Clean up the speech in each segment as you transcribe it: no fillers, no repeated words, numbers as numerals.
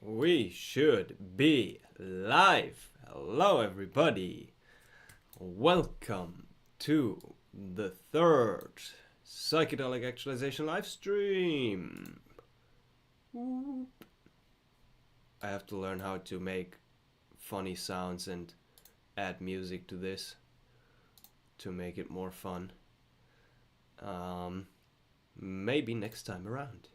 We should be live. Hello, everybody. Welcome to the third Psychedelic Actualization Livestream. I have to learn how to make funny sounds and add music to this to make it more fun. Maybe next time around.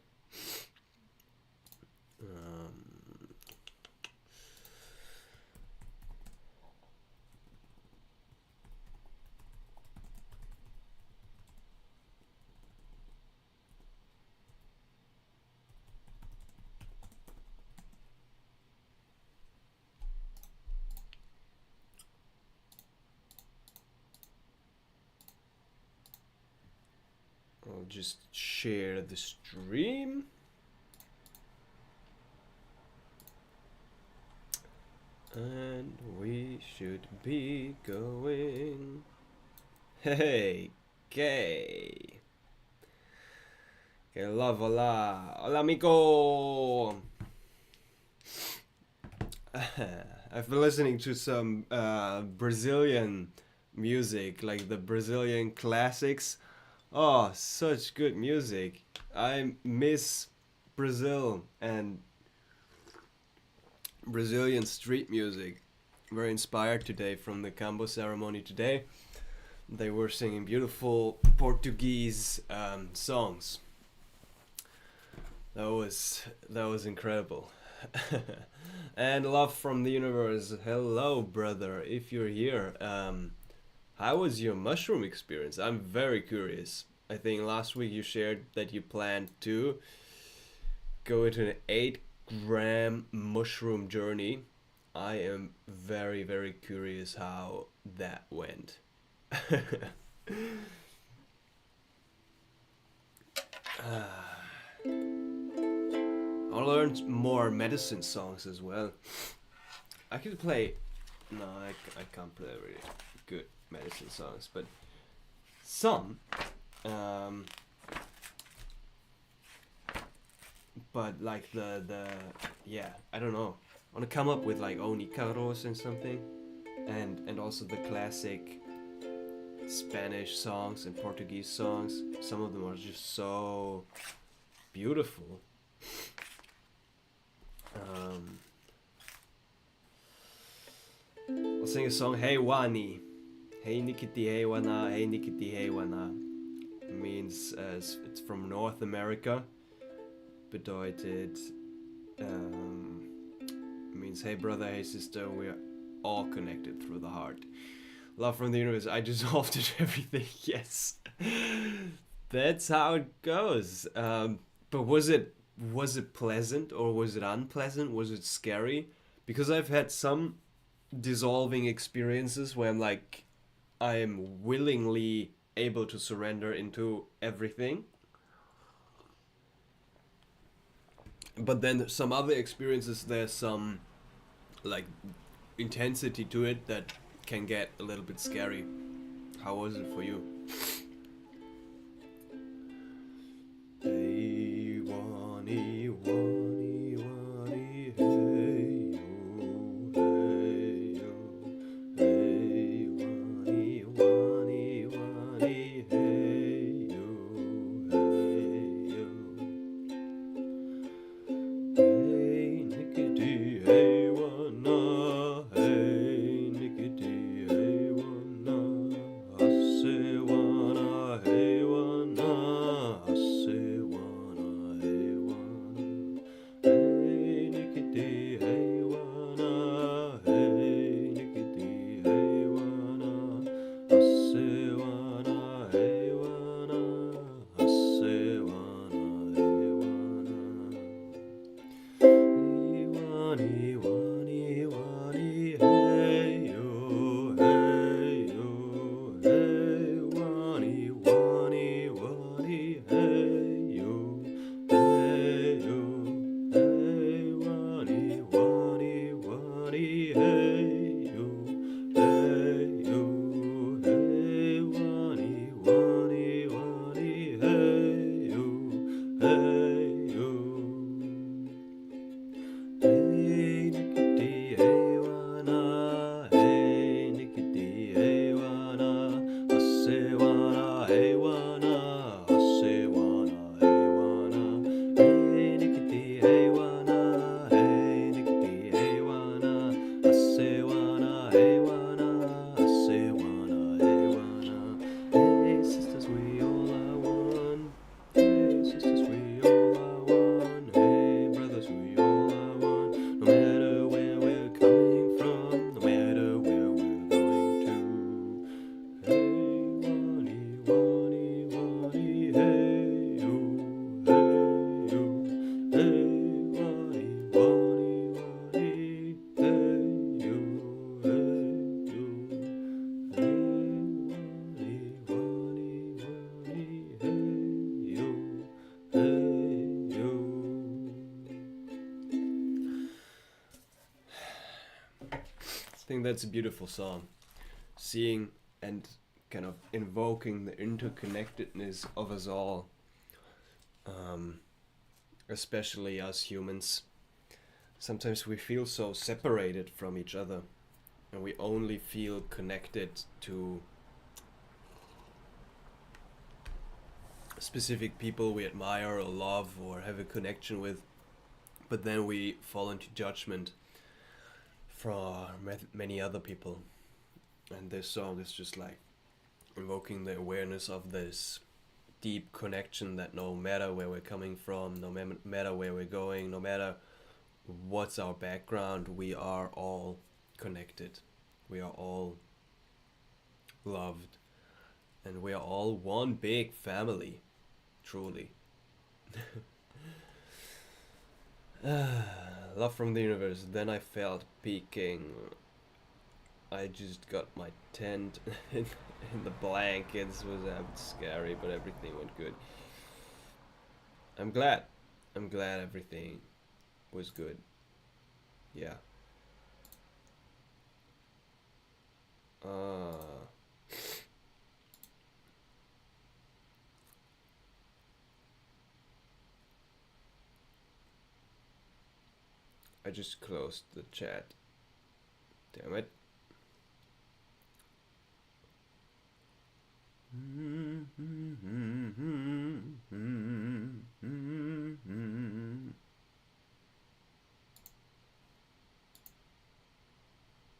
I'll just share the stream. And we should be going. Hey, gay. Que love, hola. Hola, amigo. I've been listening to some Brazilian music, like the Brazilian classics. Oh, such good music. I miss Brazil and Brazilian street music. Very inspired today from the Kambo ceremony today. They were singing beautiful Portuguese songs. That was incredible. And love from the universe. Hello, brother. If you're here, how was your mushroom experience? I'm very curious. I think last week you shared that you planned to go into an 8-gram mushroom journey. I am very, very curious how that went. I learned more medicine songs as well. I could play... No, I can't play really good medicine songs, but some. But like the yeah, I don't know. I want to come up with like Onicaros and something, and also the classic Spanish songs and Portuguese songs. Some of them are just so beautiful. I'll sing a song. Hey Wani, hey Nikiti, hey Wana, hey Nikiti, hey Wana. Means it's from North America. Bedeutet means hey brother, hey sister, we're all connected through the heart. Love from the universe. I dissolved into everything. Yes, that's how it goes. But was it pleasant or was it unpleasant? Was it scary? Because I've had some dissolving experiences where I'm like, I am willingly able to surrender into everything. But then some other experiences, there's some like intensity to it that can get a little bit scary. How was it for you? Hey, wani, wani, wani, hey, yo, hey, yo. Hey, wani, wani, wani, hey, yo, hey, yo. Hey, Nickety, hey, wana, hey, Nickety, hey, wana, asse wana, hey, wana, asse wana, hey, wana, hey, Nickety, hey, wana, hey, Nickety, hey, wana, asse wana, hey, wana, asse wana, hey, wana. Hey, wani, wani, wani, hey, yo, hey, yo, hey, wani, wani, wani, hey, yo, hey, yo, hey, wani, wani, wani, hey, yo, hey, yo, hey, wani, wani, wani, hey, yo, hey, yo. Hey, think that's a beautiful song. Seeing and kind of invoking the interconnectedness of us all, um, especially us humans. Sometimes we feel so separated from each other, and we only feel connected to specific people we admire or love or have a connection with, but then we fall into judgment for many other people. And this song is just like invoking the awareness of this deep connection, that no matter where we're coming from, no matter where we're going, no matter what's our background, we are all connected. We are all loved. And we are all one big family, truly. Love from the universe. Then I felt peaking. I just got my tent in the blankets. It was a bit scary, but everything went good. I'm glad. I'm glad everything was good. Yeah. I just closed the chat. Damn it.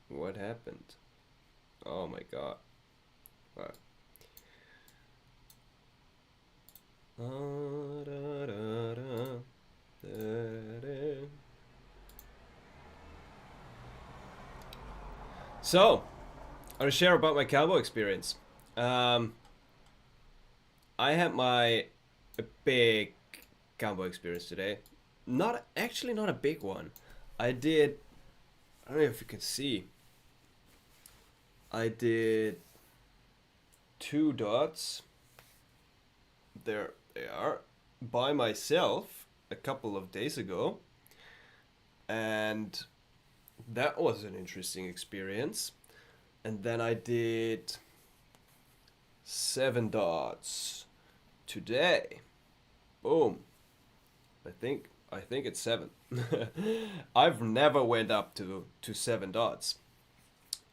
What happened? Oh my god. What? So, I want to share about my Kambo experience. I had a big Kambo experience today. Not a big one. I don't know if you can see. I did 2 dots. There they are, by myself a couple of days ago. And that was an interesting experience. And then I did 7 dots today. Boom. I think it's 7. I've never went up to 7 dots.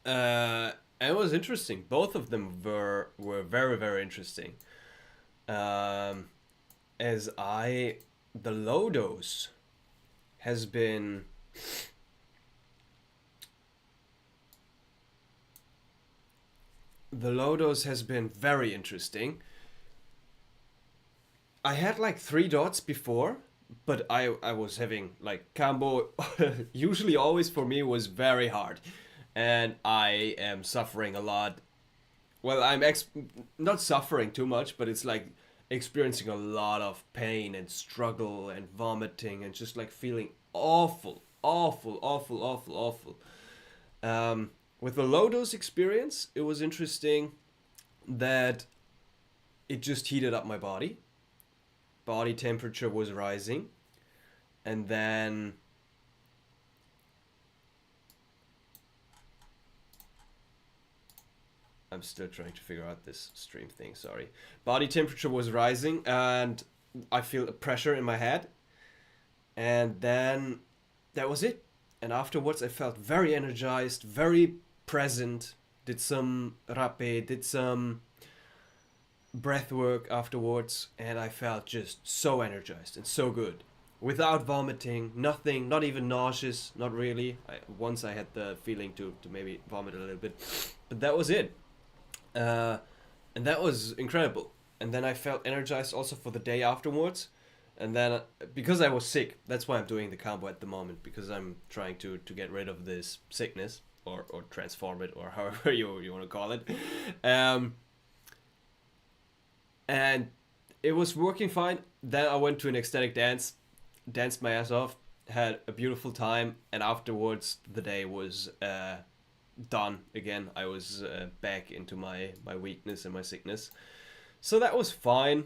And it was interesting. Both of them were very, very interesting. As the low dose has been very interesting. I had like 3 dots before, but I was having like Kambo usually always for me was very hard, and I am suffering a lot. Well, I'm not suffering too much, but it's like experiencing a lot of pain and struggle and vomiting and just like feeling awful. With the low dose experience, it was interesting that it just heated up my body. Body temperature was rising, and then I'm still trying to figure out this stream thing, sorry. Body temperature was rising, and I feel a pressure in my head, and then that was it. And afterwards I felt very energized, very present, did some rapé, did some breath work afterwards, and I felt just so energized and so good. Without vomiting, nothing, not even nauseous, not really. Once I had the feeling to maybe vomit a little bit, but that was it. And that was incredible. And then I felt energized also for the day afterwards. And then, because I was sick, that's why I'm doing the Kambo at the moment, because I'm trying to get rid of this sickness, or transform it, or however you want to call it. And it was working fine. Then I went to an ecstatic dance, danced my ass off, had a beautiful time, and afterwards the day was done again. I was back into my weakness and my sickness. So that was fine.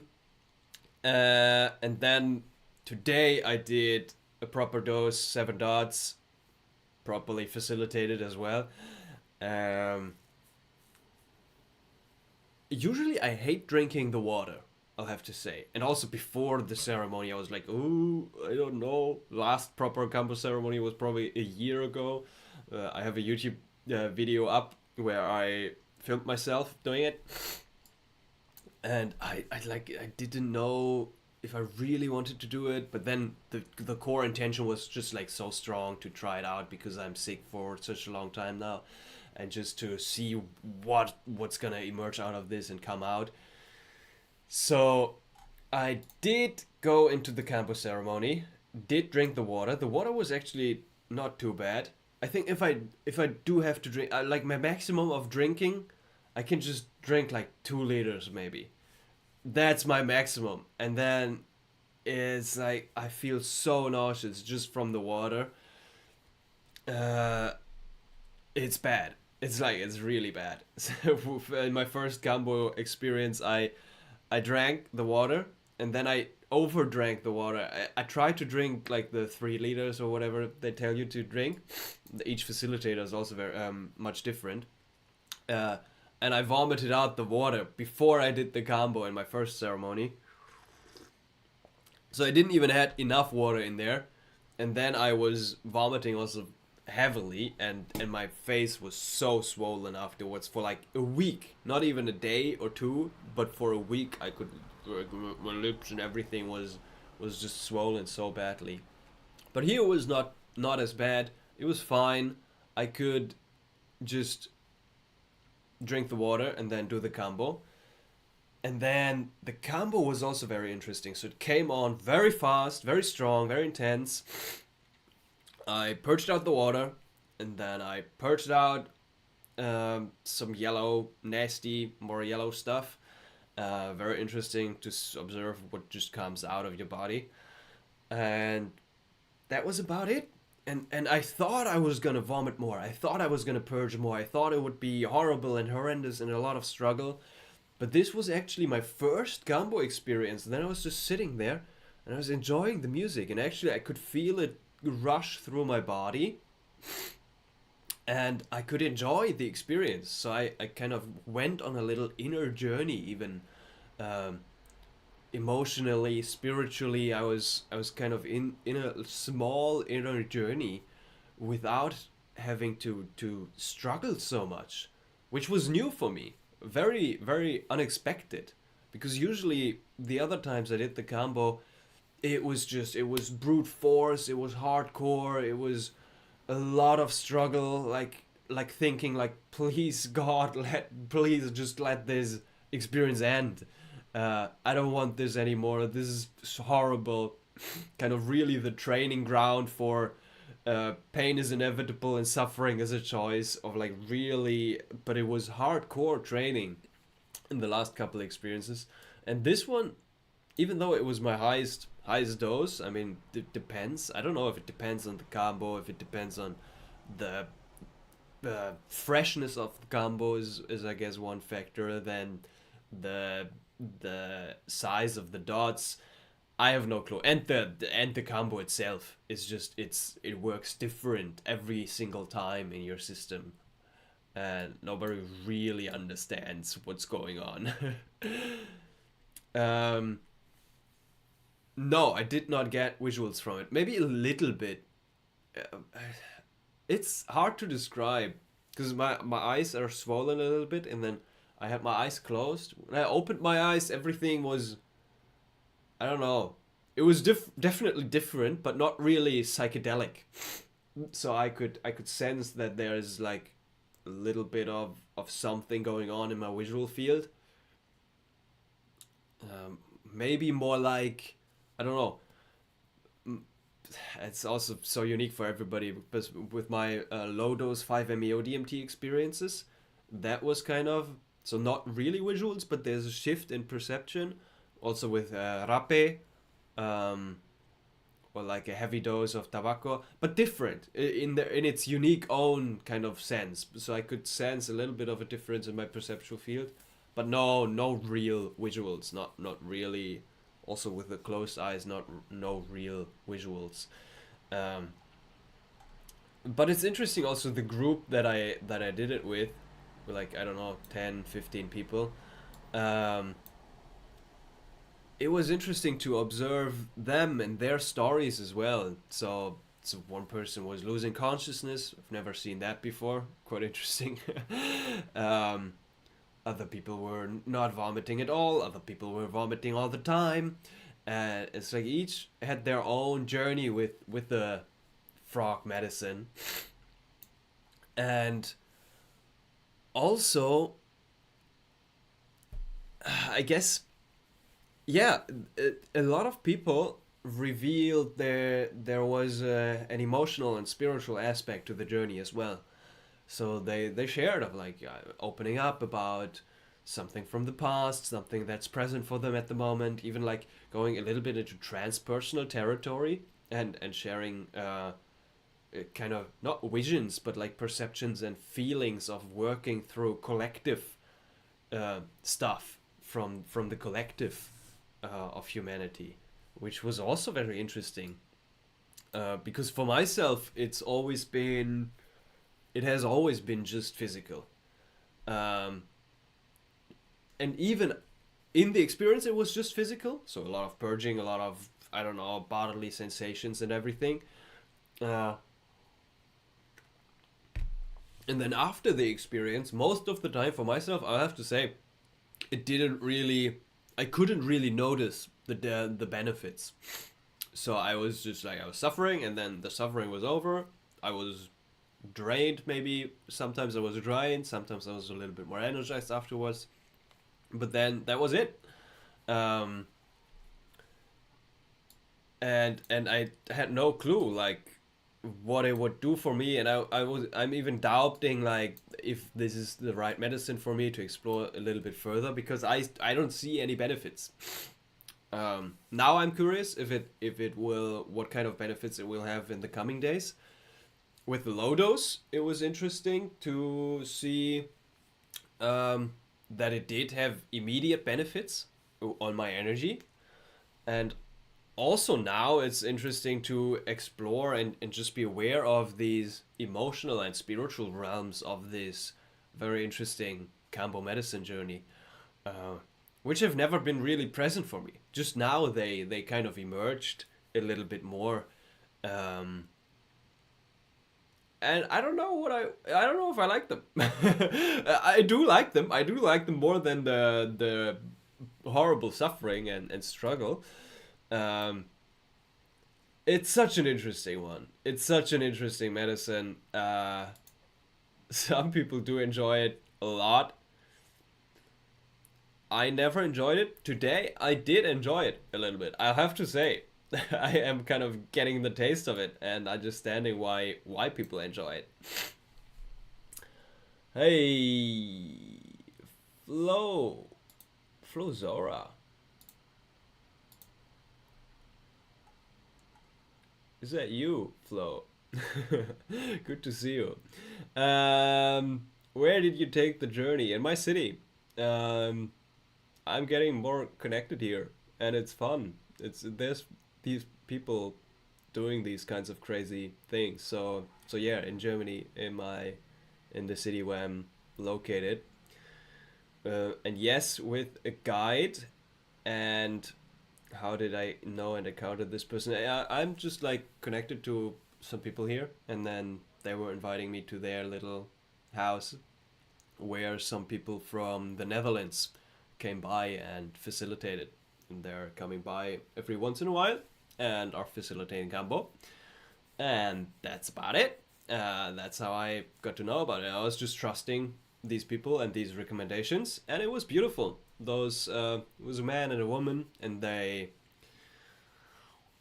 And then today I did a proper dose, 7 dots, properly facilitated as well. Um, Usually I hate drinking the water, I'll have to say. And also before the ceremony, I was like, oh, I don't know. Last proper Kambo ceremony was probably a year ago. I have a YouTube video up where I filmed myself doing it. And I didn't know if I really wanted to do it, but then the core intention was just like so strong to try it out because I'm sick for such a long time now, and just to see what's gonna emerge out of this and come out. So I did go into the campus ceremony, did drink the water. The water was actually not too bad. I think if I do have to drink, like my maximum of drinking, I can just drink like 2 liters maybe. That's my maximum, and then it's like I feel so nauseous just from the water. Uh, it's bad. It's really bad. So in my first Kambo experience, I drank the water and then I overdrank the water. I tried to drink like the 3 liters or whatever they tell you to drink. Each facilitator is also very much different. Uh, and I vomited out the water before I did the Kambo in my first ceremony. So I didn't even had enough water in there, and then I was vomiting also heavily, and my face was so swollen afterwards for like a week, not even a day or two, but for a week I could like, my lips and everything was just swollen so badly. But here it was not as bad. It was fine. I could just drink the water and then do the combo. And then the combo was also very interesting. So it came on very fast, very strong, very intense. I purged out the water, and then I purged out some yellow, nasty, more yellow stuff. Very interesting to observe what just comes out of your body. And that was about it. And I thought I was gonna vomit more. I thought I was gonna purge more. I thought it would be horrible and horrendous and a lot of struggle. But this was actually my first Kambo experience. And then I was just sitting there and I was enjoying the music. And actually, I could feel it rush through my body. And I could enjoy the experience. So I kind of went on a little inner journey, even um, emotionally, spiritually. I was kind of in a small inner journey without having to struggle so much, which was new for me, very very unexpected, because usually the other times I did the combo, it was brute force, it was hardcore, it was a lot of struggle, like thinking like, please God, please just let this experience end. I don't want this anymore, this is horrible. Kind of really the training ground for pain is inevitable and suffering is a choice of like really, but it was hardcore training in the last couple of experiences. And this one, even though it was my highest dose, I mean, it depends. I don't know if it depends on the combo, if it depends on the freshness of the combo is I guess one factor. Then the size of the dots, I have no clue. And the combo itself is just, it works different every single time in your system, and nobody really understands what's going on. um, no, I did not get visuals from it. Maybe a little bit. Uh, it's hard to describe because my eyes are swollen a little bit, and then I had my eyes closed. When I opened my eyes, everything was, I don't know. It was definitely different, but not really psychedelic. So I could sense that there's like a little bit of something going on in my visual field. Maybe more like, I don't know. It's also so unique for everybody because with my low dose 5-MeO DMT experiences, that was kind of, so not really visuals, but there's a shift in perception. Also with rape, um, or like a heavy dose of tobacco, but different in its unique own kind of sense. So I could sense a little bit of a difference in my perceptual field, but no real visuals, not really. Also with the closed eyes, no real visuals. Um, but it's interesting also the group that I did it with, like I don't know, 10, 15 people. Um, it was interesting to observe them and their stories as well. So one person was losing consciousness. I've never seen that before. Quite interesting. um, Other people were not vomiting at all. Other people were vomiting all the time. And it's like each had their own journey with the frog medicine. And also, I guess, yeah, a lot of people revealed there was an emotional and spiritual aspect to the journey as well. So they shared of like opening up about something from the past, something that's present for them at the moment, even like going a little bit into transpersonal territory and sharing kind of not visions but like perceptions and feelings of working through collective stuff from the collective of humanity, which was also very interesting. Because for myself, it has always been just physical, um, and even in the experience, it was just physical. So a lot of purging, a lot of I don't know bodily sensations and everything. Uh, and then after the experience, most of the time for myself, I have to say, it didn't really. I couldn't really notice the benefits. So I was just like I was suffering, and then the suffering was over. I was drained, maybe. Sometimes I was drained. Sometimes I was a little bit more energized afterwards. But then that was it. Um, and I had no clue like what it would do for me, and I'm even doubting like if this is the right medicine for me to explore a little bit further because I don't see any benefits. Now I'm curious if it will what kind of benefits it will have in the coming days. With the low dose, it was interesting to see that it did have immediate benefits on my energy, and also now it's interesting to explore and just be aware of these emotional and spiritual realms of this very interesting Kambo medicine journey, uh, which have never been really present for me. Just now they kind of emerged a little bit more. Um, and I don't know I don't know if I like them. I do like them. I do like them more than the horrible suffering and struggle. Um, it's such an interesting one. It's such an interesting medicine. Some people do enjoy it a lot. I never enjoyed it. Today, I did enjoy it a little bit. I have to say, I am kind of getting the taste of it and understanding why people enjoy it. Hey, Flo, Flo Zora, is that you, Flo? Good to see you. Where did you take the journey? In my city. Um, I'm getting more connected here, and it's fun. There's these people doing these kinds of crazy things. So yeah, in Germany, in the city where I'm located, and yes, with a guide. And how did I know and encounter this person? I'm just like connected to some people here, and then they were inviting me to their little house where some people from the Netherlands came by and facilitated. And they're coming by every once in a while and are facilitating Kambo. And that's about it. That's how I got to know about it. I was just trusting these people and these recommendations, and it was beautiful. Those it was a man and a woman, and they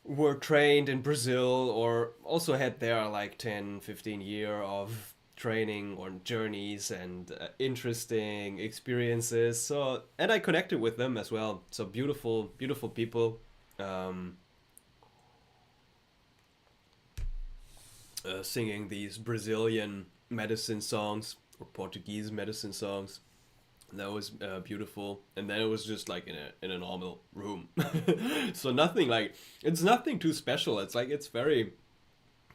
were trained in Brazil or also had their like 10, 15 year of training or journeys and interesting experiences. So and I connected with them as well. So beautiful, beautiful people. Um, Singing these Brazilian medicine songs or Portuguese medicine songs. That was beautiful, and then it was just like in a normal room, so nothing like it's nothing too special. It's like it's very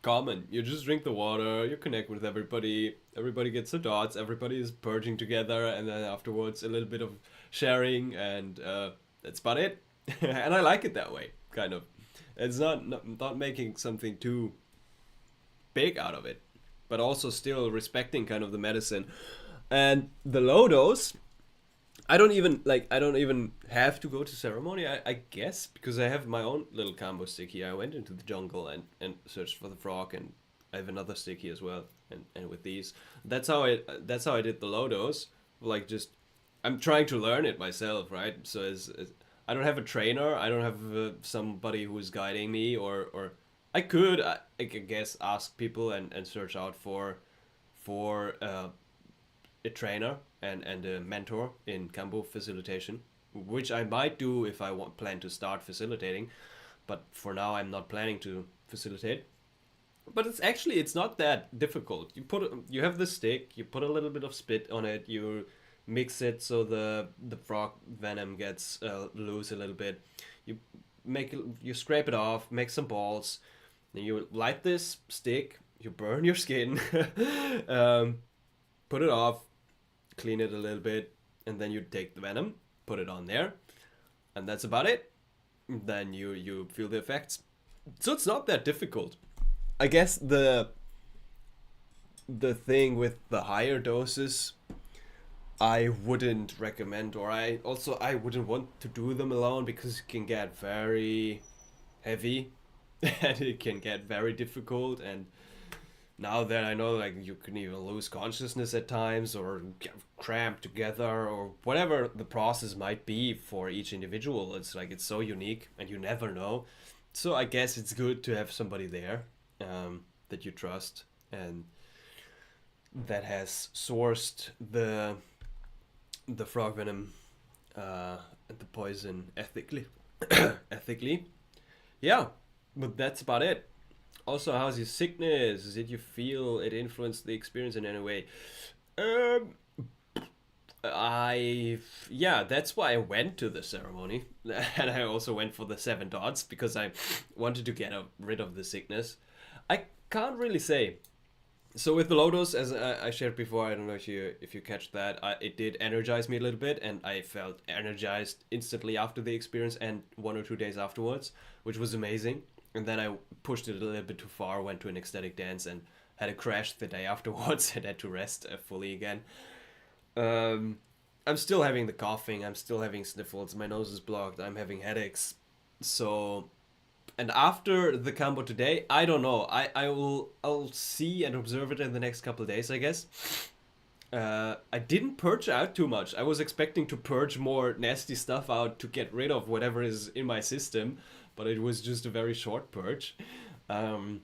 common. You just drink the water, you connect with everybody, everybody gets the dots, everybody is purging together, and then afterwards a little bit of sharing, and that's about it. And I like it that way, kind of. It's not making something too big out of it, but also still respecting kind of the medicine. And the low dose, I don't even have to go to ceremony, I guess, because I have my own little Kambo stick here. I went into the jungle and searched for the frog, and I have another stick here as well. And with these, that's how I did the low dose. Like, just I'm trying to learn it myself, right? So as I don't have a trainer, I don't have somebody who's guiding me, or I could I guess ask people and search out for a trainer and a mentor in Kambo facilitation, which I might do if I plan to start facilitating, but for now I'm not planning to facilitate. But it's not that difficult. You have the stick, you put a little bit of spit on it, you mix it so the frog venom gets loose a little bit. You you scrape it off, make some balls, then you light this stick, you burn your skin, put it off, clean it a little bit, and then you take the venom, put it on there, and that's about it. Then you feel the effects. So it's not that difficult. I guess the thing with the higher doses, I wouldn't recommend, or I wouldn't want to do them alone, because it can get very heavy and it can get very difficult. And now that I know, like, you can even lose consciousness at times, or get cramped together, or whatever the process might be for each individual. It's like, it's so unique and you never know. So I guess it's good to have somebody there that you trust and that has sourced the frog venom and the poison ethically.Ethically. Yeah, but that's about it. Also, how's your sickness? Did you feel it influenced the experience in any way? Yeah, that's why I went to the ceremony, and I also went for the 7 dots, because I wanted to get rid of the sickness. I can't really say. So with the low dose, as I shared before, I don't know if you catch that, it did energize me a little bit, and I felt energized instantly after the experience and 1 or 2 days afterwards, which was amazing. And then I pushed it a little bit too far, went to an ecstatic dance, and had a crash the day afterwards and had to rest fully again. I'm still having the coughing, I'm still having sniffles, my nose is blocked, I'm having headaches. So, and after the Kambo today, I don't know. I'll see and observe it in the next couple of days, I guess. I didn't purge out too much. I was expecting to purge more nasty stuff out to get rid of whatever is in my system, but it was just a very short purge. But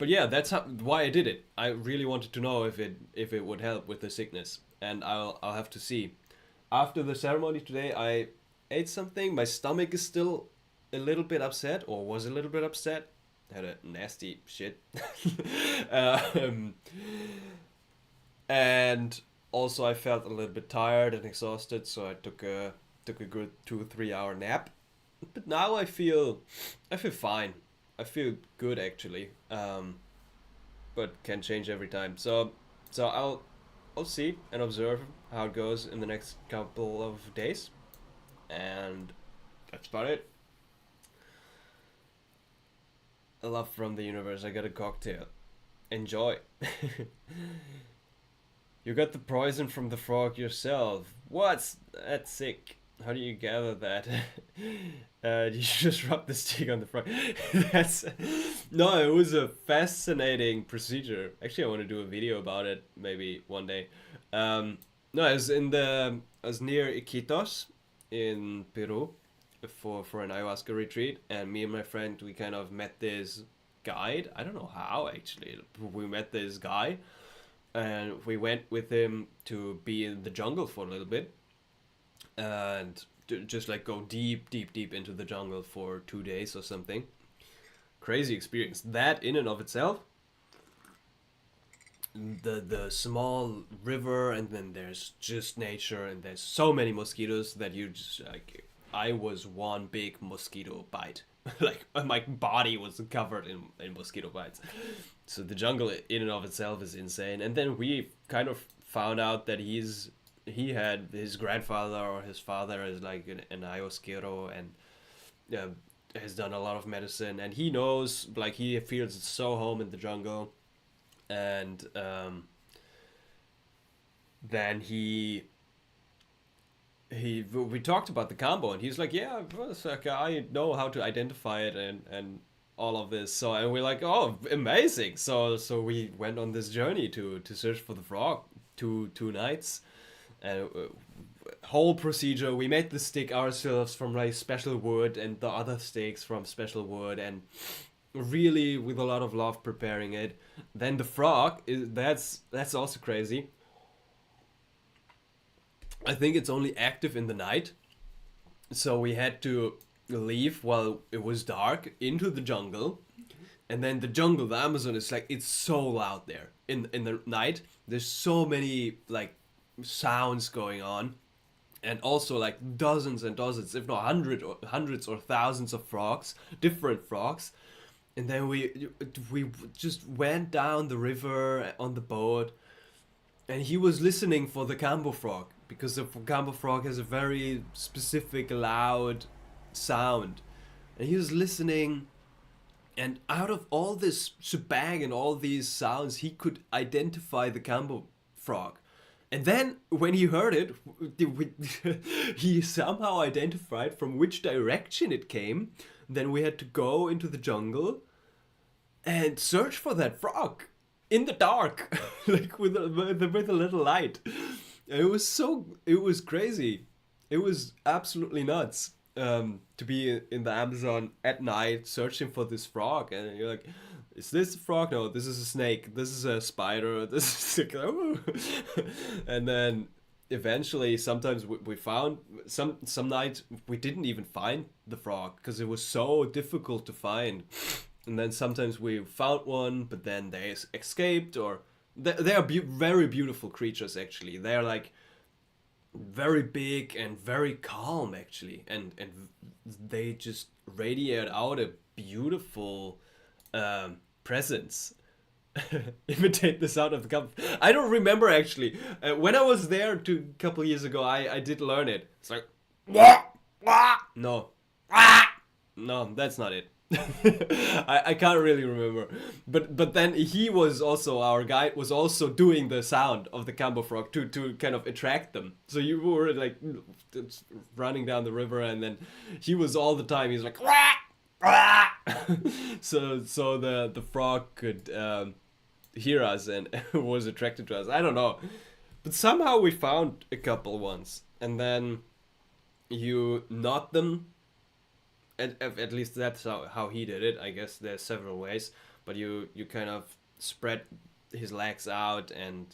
yeah, that's why I did it. I really wanted to know if it would help with the sickness, and I'll have to see. After the ceremony today, I ate something. My stomach is still a little bit upset, or was a little bit upset. Had a nasty shit. And also I felt a little bit tired and exhausted, so I took a good 2-3 hour nap. But now I feel fine. I feel good, actually. But can change every time. So I'll see and observe how it goes in the next couple of days, and that's about it. A love from the universe. I got a cocktail. Enjoy. You got the poison from the frog yourself. What's that's sick? How do you gather that? You just rub the stick on the frog. That's no. It was a fascinating procedure. Actually, I want to do a video about it maybe one day. No, I was near Iquitos in Peru for an ayahuasca retreat, and me and my friend, we kind of met this guide. I don't know how, actually. We met this guy, and we went with him to be in the jungle for a little bit, and just like go deep into the jungle for 2 days or something. Crazy experience. That in and of itself. The small river, and then there's just nature, and there's so many mosquitoes that you just like. I was one big mosquito bite Like my body was covered in mosquito bites. So the jungle in and of itself is insane. And then we kind of found out that he had his grandfather or his father is like an ayahuasquero, and has done a lot of medicine, and he knows, like, he feels so home in the jungle. And then we talked about the Kambo, and he's like, yeah, it's like, I know how to identify it and all of this. So, and we're like, oh, amazing. So we went on this journey to search for the frog, two nights, and whole procedure. We made the stick ourselves from like special wood, and the other sticks from special wood, and really with a lot of love preparing it. Then the frog is that's also crazy. I think it's only active in the night, so we had to leave while it was dark into the jungle. And then the jungle, the Amazon, is like, it's so loud there in the night. There's so many like sounds going on, and also like dozens and dozens, if not hundreds or thousands of frogs, different frogs. And then we just went down the river on the boat, and he was listening for the Kambo frog, because the Kambo frog has a very specific loud sound, and he was listening. And out of all this shebang and all these sounds, he could identify the Kambo frog. And then when he heard it, he somehow identified from which direction it came. Then we had to go into the jungle and search for that frog in the dark, like with a little light. And it was crazy. It was absolutely nuts. To be in the Amazon at night searching for this frog, and you're like, is this a frog? No, this is a snake. This is a spider. This is and then eventually, sometimes we found some nights we didn't even find the frog because it was so difficult to find. And then sometimes we found one, but then they escaped, or they are very beautiful creatures. Actually, they are like very big and very calm, actually, and they just radiate out a beautiful presence. Imitate the sound of the cup. I don't remember, actually. When I was there a couple years ago, I did learn it. It's like, wah, wah. No, no, that's not it. I can't really remember, but then he was also, our guide was also doing the sound of the Kambo frog to kind of attract them. So you were like running down the river, and then he was all the time, he's like, wah, wah. so the frog could hear us and was attracted to us. I don't know, but somehow we found a couple once, and then you knot them. At least that's how he did it. I guess there's several ways, but you kind of spread his legs out and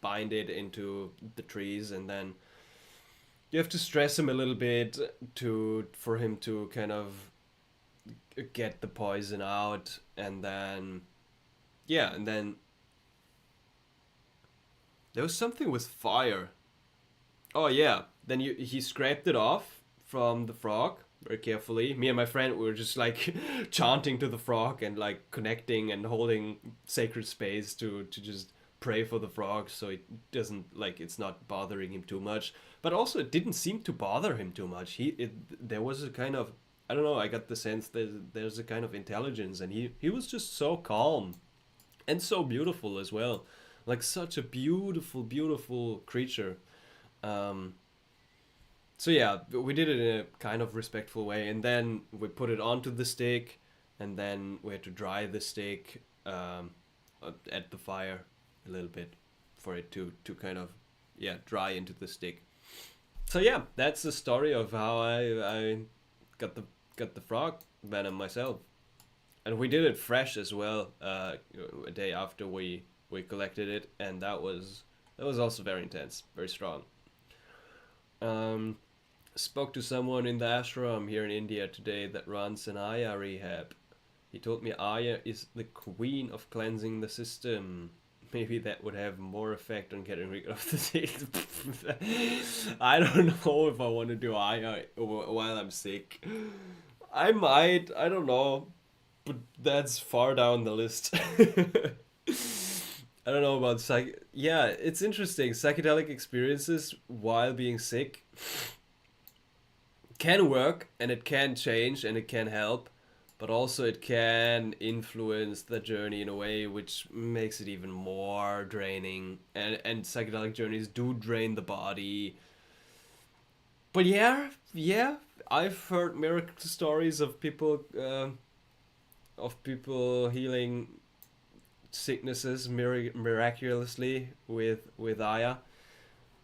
bind it into the trees, and then you have to stress him a little bit for him to kind of get the poison out, and then and then there was something with fire. Oh yeah, then he scraped it off from the frog very carefully. Me and my friend were just like chanting to the frog and like connecting and holding sacred space to just pray for the frog, so it doesn't, like, it's not bothering him too much. But also it didn't seem to bother him too much. There was a kind of, I don't know, I got the sense that there's a kind of intelligence, and he was just so calm and so beautiful as well, like such a beautiful creature. So yeah, we did it in a kind of respectful way, and then we put it onto the stick, and then we had to dry the stick at the fire a little bit for it to kind of dry into the stick. So yeah, that's the story of how I got the frog venom myself, and we did it fresh as well, a day after we collected it, and that was also very intense, very strong. Spoke to someone in the ashram here in India today that runs an Aya rehab. He told me Aya is the queen of cleansing the system. Maybe that would have more effect on getting rid of the sick. I don't know if I want to do Aya while I'm sick. I might, I don't know, but that's far down the list. I don't know about Yeah, it's interesting. Psychedelic experiences while being sick can work, and it can change, and it can help, but also it can influence the journey in a way which makes it even more draining. And psychedelic journeys do drain the body. But yeah, I've heard miracle stories of people healing sicknesses miraculously with Aya.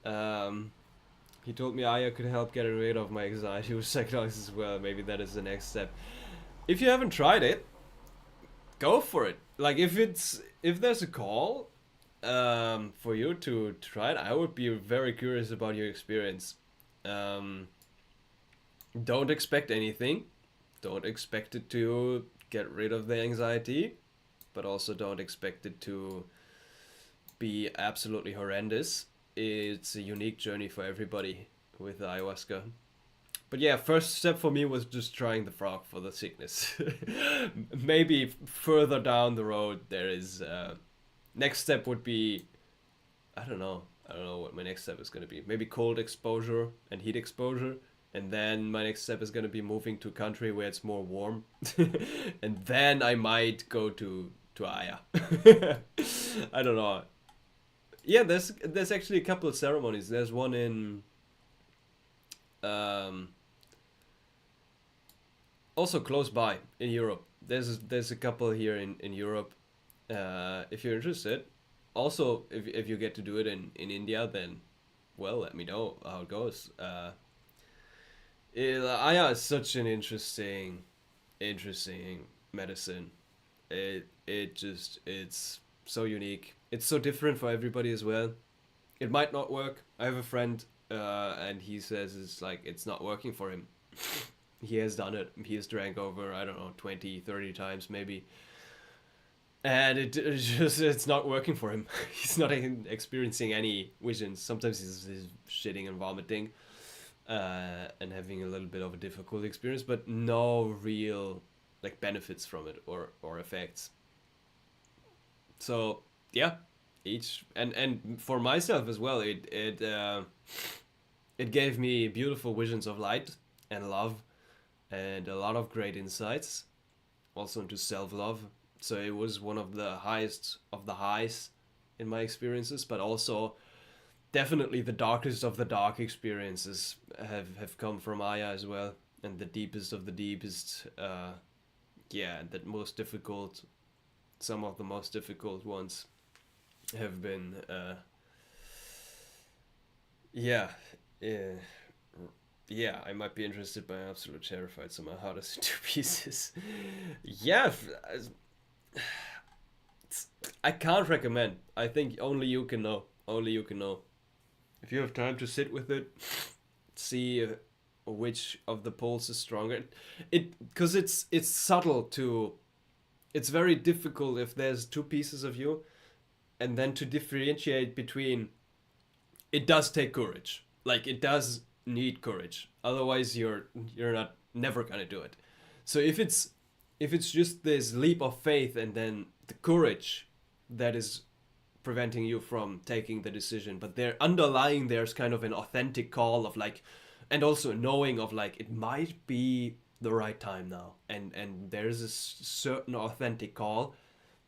Um, he told me Aya could help getting rid of my anxiety with psychedelics as well. Maybe that is the next step. If you haven't tried it, go for it. Like if there's a call for you to try it, I would be very curious about your experience. Um, don't expect anything. Don't expect it to get rid of the anxiety, but also don't expect it to be absolutely horrendous. It's a unique journey for everybody with ayahuasca. But yeah, first step for me was just trying the frog for the sickness. Maybe further down the road there is next step would be I don't know. I don't know what my next step is going to be. Maybe cold exposure and heat exposure. And then my next step is going to be moving to a country where it's more warm. And then I might go to Aya. I don't know. Yeah, there's actually a couple of ceremonies. There's one in um, also close by in Europe. There's a couple here in Europe. If you're interested. Also, if you get to do it in India, then well, let me know how it goes. Aya is such an interesting medicine. It's so unique. It's so different for everybody as well. It might not work. I have a friend, and he says it's not working for him. He has done it. He has drank over, I don't know, 20, 30 times maybe. And it's not working for him. He's not experiencing any visions. Sometimes he's shitting and vomiting, and having a little bit of a difficult experience, but no real like benefits from it or effects. So yeah, each and for myself as well, it gave me beautiful visions of light and love, and a lot of great insights, also into self love. So it was one of the highest of the highs in my experiences, but also definitely the darkest of the dark experiences have come from Aya as well, and the deepest of the deepest. Yeah, that most difficult. Some of the most difficult ones have been. Yeah, yeah, yeah. I might be interested, but I'm absolutely terrified. So my heart is in two pieces. Yeah, I can't recommend. I think only you can know. Only you can know. If you have time to sit with it, see which of the poles is stronger. It because it's subtle too. It's very difficult if there's two pieces of you, and then to differentiate between. It does take courage. Like it does need courage. Otherwise, you're not never gonna do it. So if it's just this leap of faith and then the courage that is preventing you from taking the decision, but there underlying there's kind of an authentic call of like, and also knowing of like it might be the right time now, and there's a certain authentic call,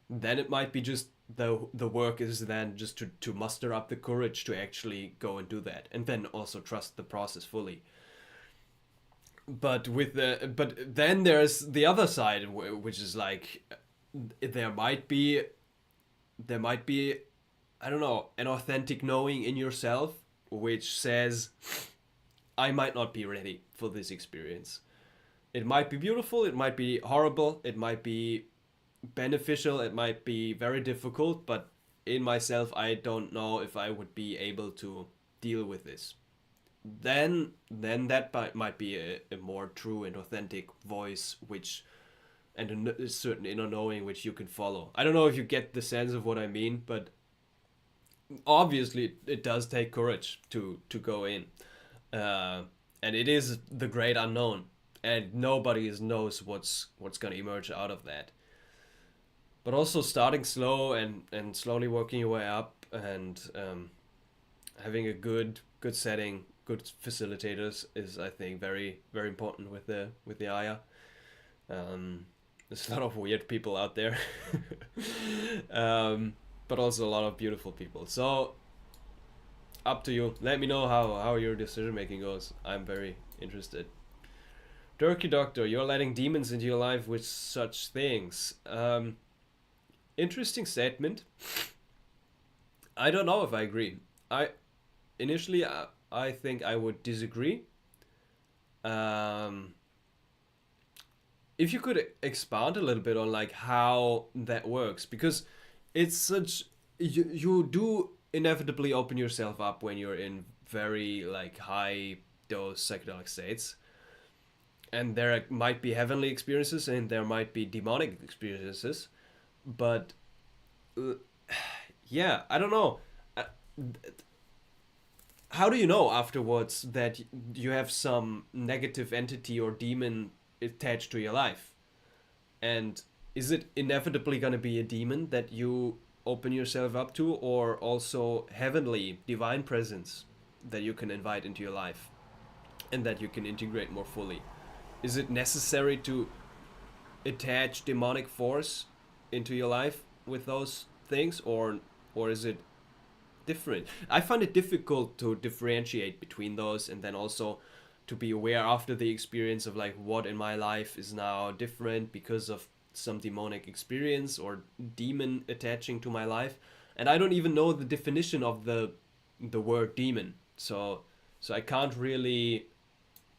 then it might be just the work is then just to muster up the courage to actually go and do that, and then also trust the process fully. But then there's the other side, which is like there might be there might be I don't know, an authentic knowing in yourself which says, I might not be ready for this experience. It might be beautiful, it might be horrible, it might be beneficial, it might be very difficult, but in myself, I don't know if I would be able to deal with this. Then that might be a more true and authentic voice, which and a certain inner knowing which you can follow. I don't know if you get the sense of what I mean, but obviously it does take courage to go in, and it is the great unknown. and nobody knows what's gonna emerge out of that. But also starting slow and slowly working your way up, and having a good setting, good facilitators is, I think, very very important with the Aya. There's a lot of weird people out there, but also a lot of beautiful people. So up to you. Let me know how your decision making goes. I'm very interested. Turkey Doctor, you're letting demons into your life with such things. Interesting statement. I don't know if I agree. Initially I think I would disagree. Um, if you could expand a little bit on like how that works, because it's such, you do inevitably open yourself up when you're in very like high dose psychedelic states, and there might be heavenly experiences and there might be demonic experiences, but uh, yeah, I don't know. Uh, how do you know afterwards that you have some negative entity or demon attached to your life? And is it inevitably going to be a demon that you open yourself up to, or also heavenly divine presence that you can invite into your life and that you can integrate more fully? Is it necessary to attach demonic force into your life with those things, or is it different? I find it difficult to differentiate between those, and then also to be aware after the experience of like what in my life is now different because of some demonic experience or demon attaching to my life. And I don't even know the definition of the word demon, so I can't really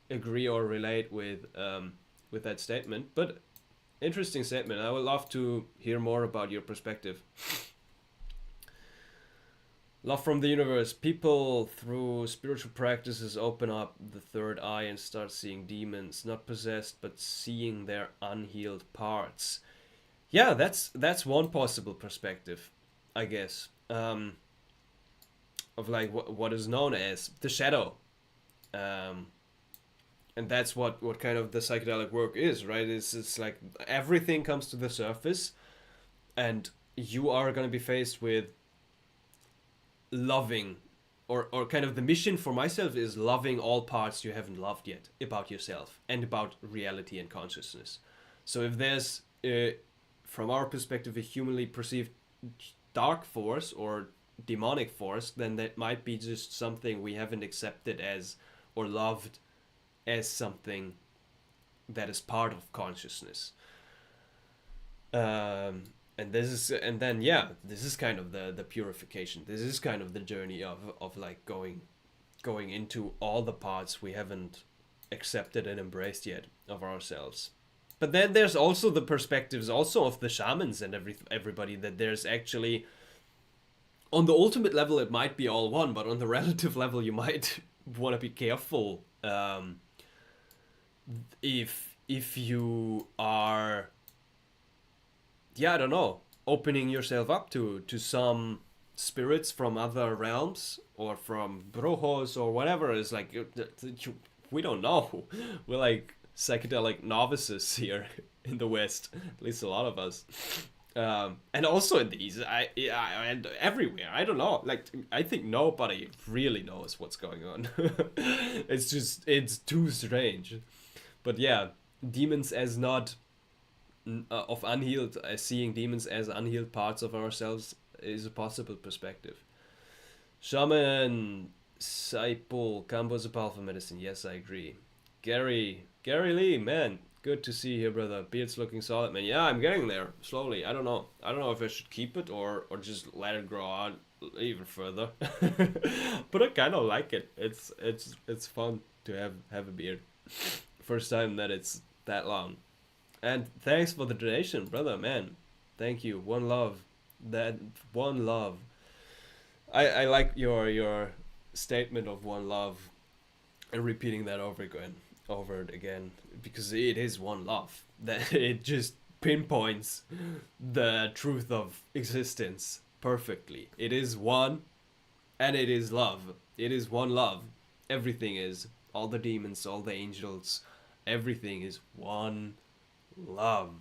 agree or relate with that statement. But interesting statement. I would love to hear more about your perspective. Love from the universe. People through spiritual practices open up the third eye and start seeing demons, not possessed, but seeing their unhealed parts. Yeah, that's one possible perspective, I guess. Of like what is known as the shadow. Um, and that's what kind of the psychedelic work is, right? It's like everything comes to the surface, and you are going to be faced with loving, or kind of the mission for myself is loving all parts you haven't loved yet about yourself and about reality and consciousness. So if there's from our perspective a humanly perceived dark force or demonic force, then that might be just something we haven't accepted as or loved as something that is part of consciousness. And this is, and then yeah, this is kind of the purification. This is kind of the journey of like going into all the parts we haven't accepted and embraced yet of ourselves. But then there's also the perspectives also of the shamans and everybody, that there's actually, on the ultimate level it might be all one, but on the relative level you might want to be careful, if you are, yeah, I don't know, opening yourself up to some spirits from other realms or from brujos or whatever. Is like we don't know. We're like psychedelic novices here in the West, at least a lot of us. And also in these, and everywhere. I don't know. Like, I think nobody really knows what's going on. It's too strange. But yeah, demons as not of unhealed, seeing demons as unhealed parts of ourselves is a possible perspective. Shaman, Saipul, Kambo is a powerful medicine. Yes, I agree. Gary Lee, man, good to see you here, brother. Beard's looking solid, man. Yeah, I'm getting there slowly. I don't know. I don't know if I should keep it or just let it grow out even further. But I kind of like it. It's fun to have a beard. First time that it's that long. And thanks for the donation, brother, man. Thank you. One love. That one love. I like your statement of one love and repeating that over and again, because it is one love. That it just pinpoints the truth of existence perfectly. It is one, and it is love. It is one love. Everything is, all the demons, all the angels, everything is one love.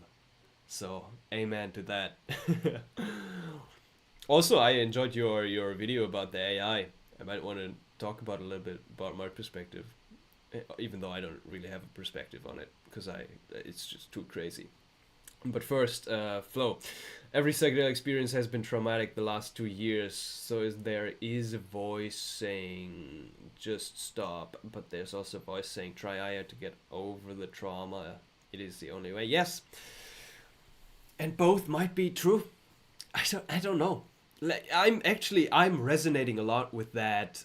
So amen to that. Also, I enjoyed your video about the AI. I might want to talk about a little bit about my perspective, even though I don't really have a perspective on it because I it's just too crazy. But first, Flo. Every psychedelic experience has been traumatic the last 2 years, so there is a voice saying just stop, but there's also a voice saying try higher to get over the trauma. It is the only way. Yes, and both might be true. I don't know. Like, I'm resonating a lot with that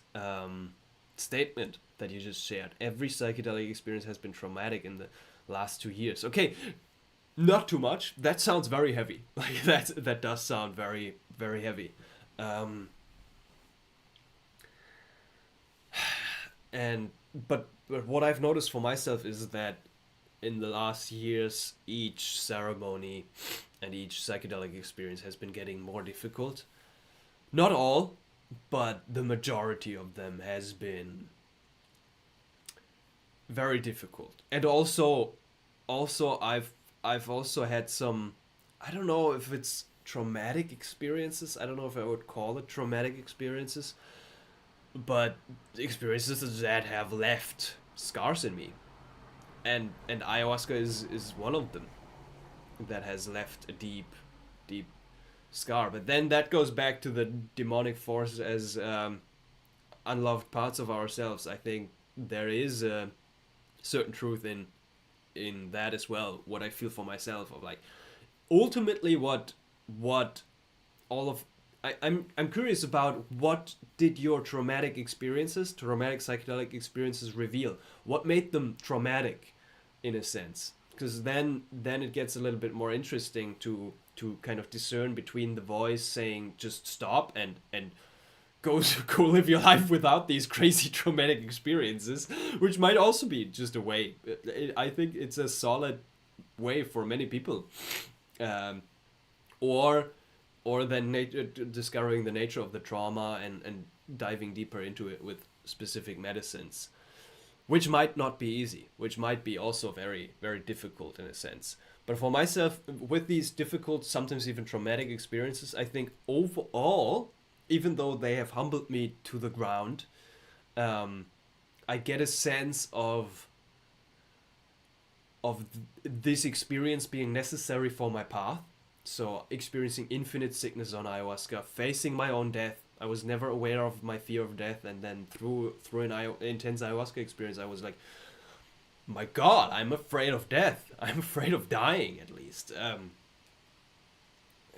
statement that you just shared. Every psychedelic experience has been traumatic in the last 2 years. Okay, not too much. That sounds very heavy. Like that does sound very very heavy. Um, and but what I've noticed for myself is that in the last years, each ceremony and each psychedelic experience has been getting more difficult. Not all, but the majority of them has been very difficult. And also I've also had some, I don't know if it's traumatic experiences. I don't know if I would call it traumatic experiences, but experiences that have left scars in me. And ayahuasca is one of them that has left a deep scar. But then that goes back to the demonic force as unloved parts of ourselves. I think there is a certain truth in that as well. What I feel for myself of like ultimately what all of I'm curious about what did your traumatic psychedelic experiences reveal? What made them traumatic, in a sense? Because then it gets a little bit more interesting to kind of discern between the voice saying just stop and go live your life without these crazy traumatic experiences, which might also be just a way. I think it's a solid way for many people, um, or then discovering the nature of the trauma and diving deeper into it with specific medicines, which might not be easy, which might be also very very difficult in a sense. But for myself, with these difficult, sometimes even traumatic experiences, I think overall, even though they have humbled me to the ground, um, I get a sense of this experience being necessary for my path. So experiencing infinite sickness on ayahuasca, facing my own death. I was never aware of my fear of death, and then through an intense ayahuasca experience, I was like, my God, I'm afraid of death. I'm afraid of dying, at least, and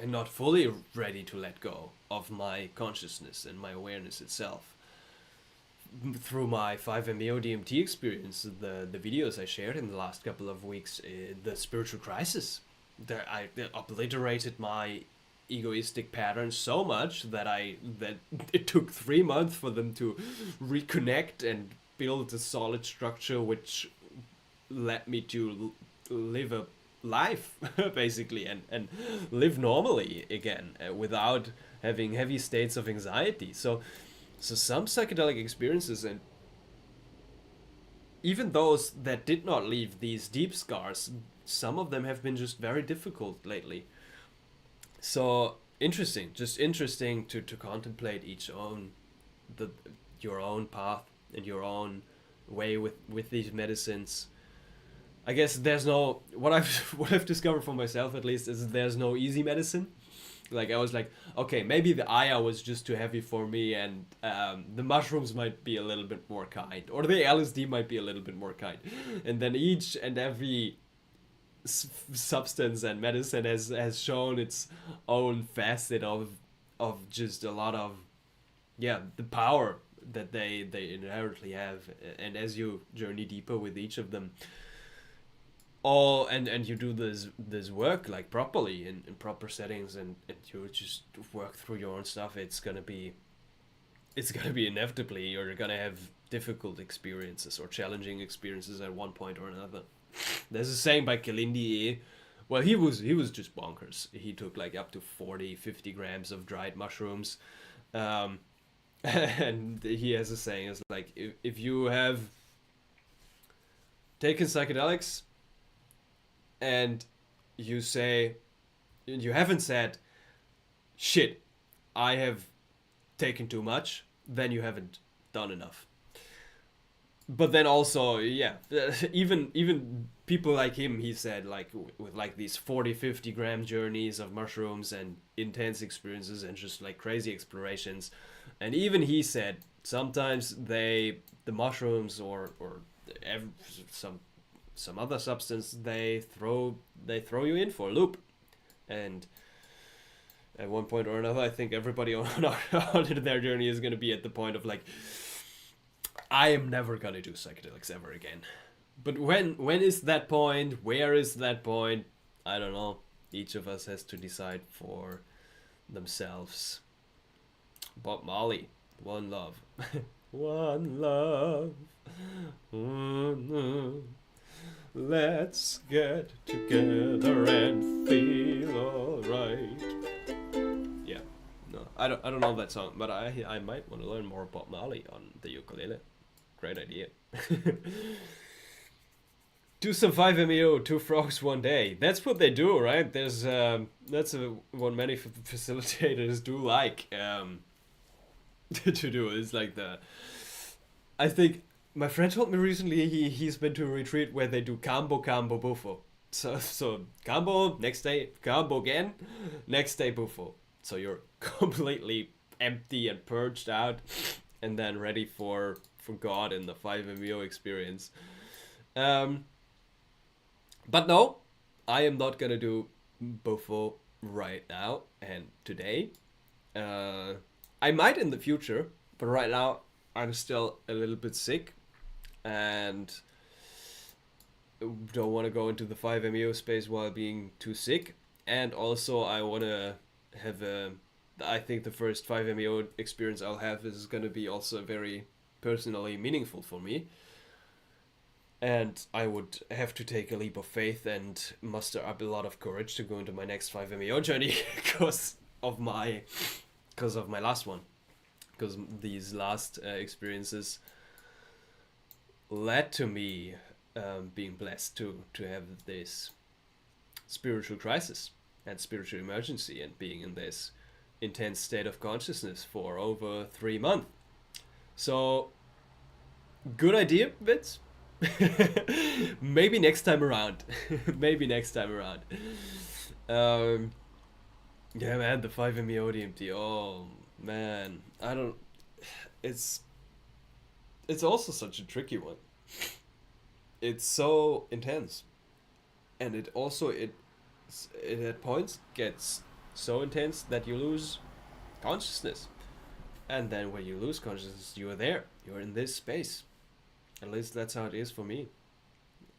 not fully ready to let go of my consciousness and my awareness itself. Through my 5-MeO DMT experience, the videos I shared in the last couple of weeks, the spiritual crisis, I obliterated my egoistic patterns so much that it took 3 months for them to reconnect and build a solid structure, which led me to live a life basically and live normally again, without having heavy states of anxiety. So some psychedelic experiences, and even those that did not leave these deep scars, some of them have been just very difficult lately. So interesting, just interesting to contemplate the your own path and your own way with these medicines. I guess there's no, what I've what I've discovered for myself at least is there's no easy medicine. Like I was like, okay, maybe the Aya was just too heavy for me, and the mushrooms might be a little bit more kind, or the LSD might be a little bit more kind, and then each and every substance and medicine has shown its own facet of just a lot of, yeah, the power that they inherently have. And as you journey deeper with each of them, all and you do this work like properly in proper settings, and you just work through your own stuff, it's gonna be inevitably you're gonna have difficult experiences or challenging experiences at one point or another. There's a saying by Kalindi. Well, he was just bonkers. He took like up to 40-50 grams of dried mushrooms, um, and he has a saying, it's like, if you have taken psychedelics and you haven't said, shit, I have taken too much, then you haven't done enough. But then also, yeah, even people like him, he said, like with like these 40-50 gram journeys of mushrooms and intense experiences and just like crazy explorations, and even he said sometimes the mushrooms or some other substance, they throw you in for a loop. And at one point or another, I think everybody on their journey is going to be at the point of like, I am never going to do psychedelics ever again. But when is that point? Where is that point? I don't know. Each of us has to decide for themselves. Bob Marley, One Love. One love. Let's get together and feel alright. Yeah, no, I don't know that song, but I might want to learn more about Marley on the ukulele. Great idea. Do some 5-MeO, 2 frogs 1 day. That's what they do, right? There's that's what many facilitators do like to do. It's like I think my friend told me recently he's been to a retreat where they do Kambo, Bufo. So Kambo, next day Kambo again, next day Bufo. So you're completely empty and purged out, and then ready for God in the 5-MeO experience. But no, I am not gonna do Bufo right now and today. I might in the future, but right now I'm still a little bit sick and don't want to go into the 5-MeO space while being too sick. And also I want to have I think the first 5-MeO experience I'll have is going to be also very personally meaningful for me. And I would have to take a leap of faith and muster up a lot of courage to go into my next 5-MeO journey because of my last one. Because these last experiences led to me being blessed to have this spiritual crisis and spiritual emergency and being in this intense state of consciousness for over 3 months. So, good idea, Vince. Maybe next time around. Maybe next time around. Yeah, man, the 5-MeO DMT. Oh, man. I don't... It's also such a tricky one. It's so intense. And it at points gets so intense that you lose consciousness. And then when you lose consciousness, you're there. You're in this space. At least that's how it is for me.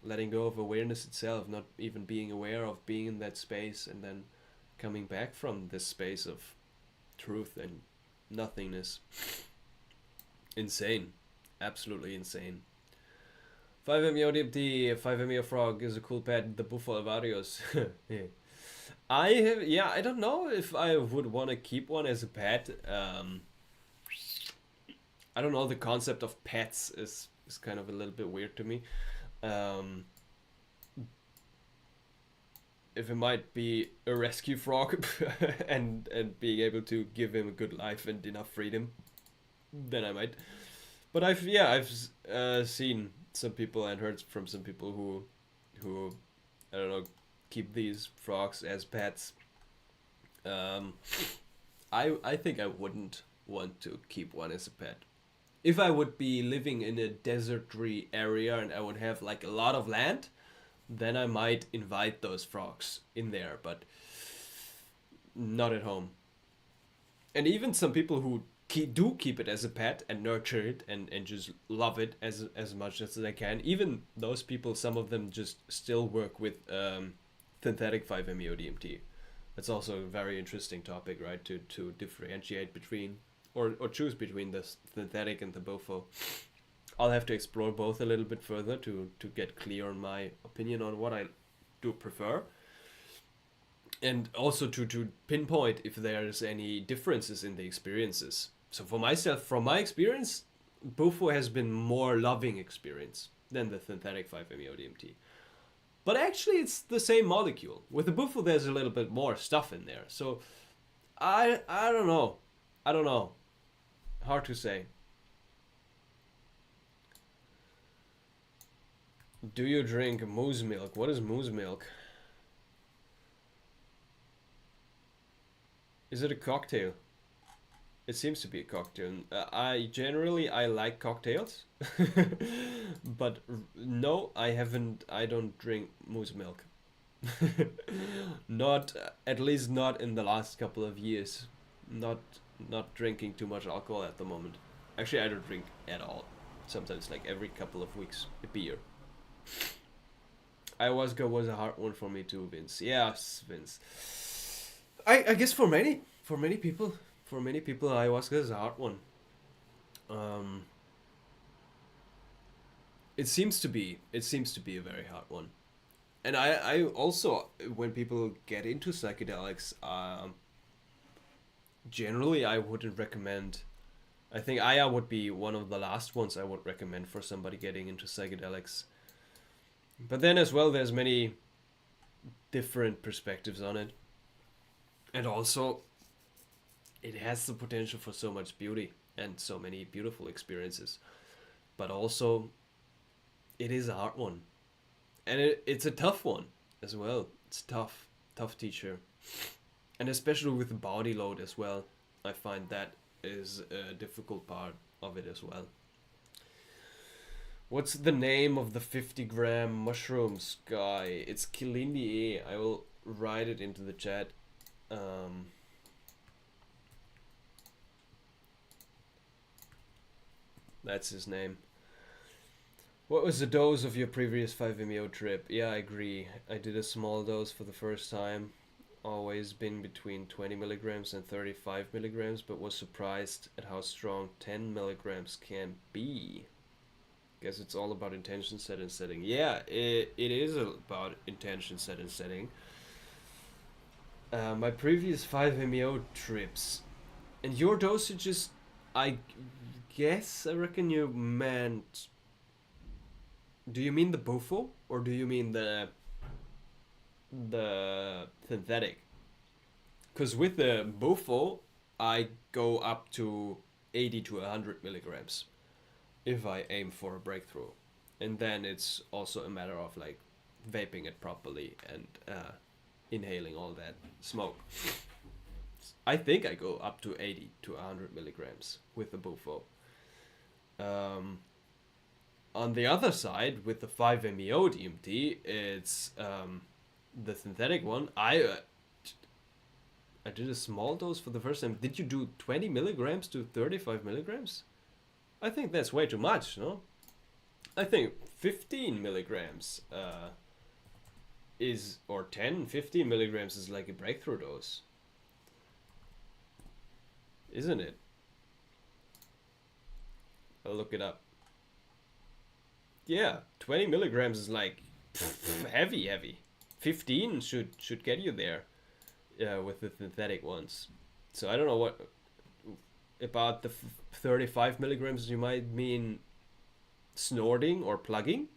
Letting go of awareness itself, not even being aware of being in that space, and then coming back from this space of truth and nothingness. Insane. Absolutely insane. 5-MeO DMT, 5-MeO Frog is a cool pet, the Bufo Alvarios. Yeah. I don't know if I would want to keep one as a pet. I don't know, the concept of pets is kind of a little bit weird to me. If it might be a rescue frog and being able to give him a good life and enough freedom, then I might. But I've seen some people and heard from some people who I don't know, keep these frogs as pets. I think I wouldn't want to keep one as a pet. If I would be living in a deserty area and I would have like a lot of land, then I might invite those frogs in there, but not at home. And even some people who do keep it as a pet and nurture it and just love it as much as they can, even those people, some of them just still work with synthetic 5-MeO DMT. That's also a very interesting topic, right? To differentiate between or choose between the synthetic and the Bufo. I'll have to explore both a little bit further to get clear on my opinion on what I do prefer. And also to pinpoint if there's any differences in the experiences. So for myself, from my experience, Bufo has been more loving experience. than the synthetic 5-MeO DMT. But actually, it's the same molecule. With the Bufo, there's a little bit more stuff in there. So I don't know. I don't know. Hard to say. Do you drink moose milk? What is moose milk? Is it a cocktail? It seems to be a cocktail. I like cocktails, but no, I haven't. I don't drink moose milk. Not at least not in the last couple of years. Not not drinking too much alcohol at the moment. Actually, I don't drink at all. Sometimes like every couple of weeks a beer. Ayahuasca was a hard one for me too, Vince. Yes, Vince. I guess for many people, ayahuasca is a hard one. Um, it seems to be a very hard one. And I also, when people get into psychedelics, generally I wouldn't recommend. I think Aya would be one of the last ones I would recommend for somebody getting into psychedelics. But then as well, there's many different perspectives on it. And also, it has the potential for so much beauty and so many beautiful experiences. But also, it is a hard one. And it's a tough one as well. It's tough. Tough teacher. And especially with the body load as well. I find that is a difficult part of it as well. What's the name of the 50-gram mushrooms guy? It's Kilindi. I will write it into the chat. That's his name. What was the dose of your previous 5-MeO trip? Yeah, I agree. I did a small dose for the first time. Always been between 20 milligrams and 35 milligrams, but was surprised at how strong 10 milligrams can be. Guess it's all about intention set and setting. Yeah, it is about intention set and setting. My previous 5-MeO trips. And your dosages, I guess, I reckon you meant... Do you mean the Bufo? Or do you mean the synthetic? Because with the Bufo, I go up to 80 to 100 milligrams if I aim for a breakthrough. And then it's also a matter of like vaping it properly and inhaling all that smoke. I think I go up to 80 to 100 milligrams with the Bufo. On the other side, with the 5-MeO DMT, it's the synthetic one. I did a small dose for the first time. Did you do 20 milligrams to 35 milligrams? I think that's way too much, no? I think 15 milligrams is, or 15 milligrams is like a breakthrough dose. Isn't it? I'll look it up. Yeah, 20 milligrams is like heavy. 15 should get you there with the synthetic ones. So I don't know what about the 35 milligrams you might mean snorting or plugging.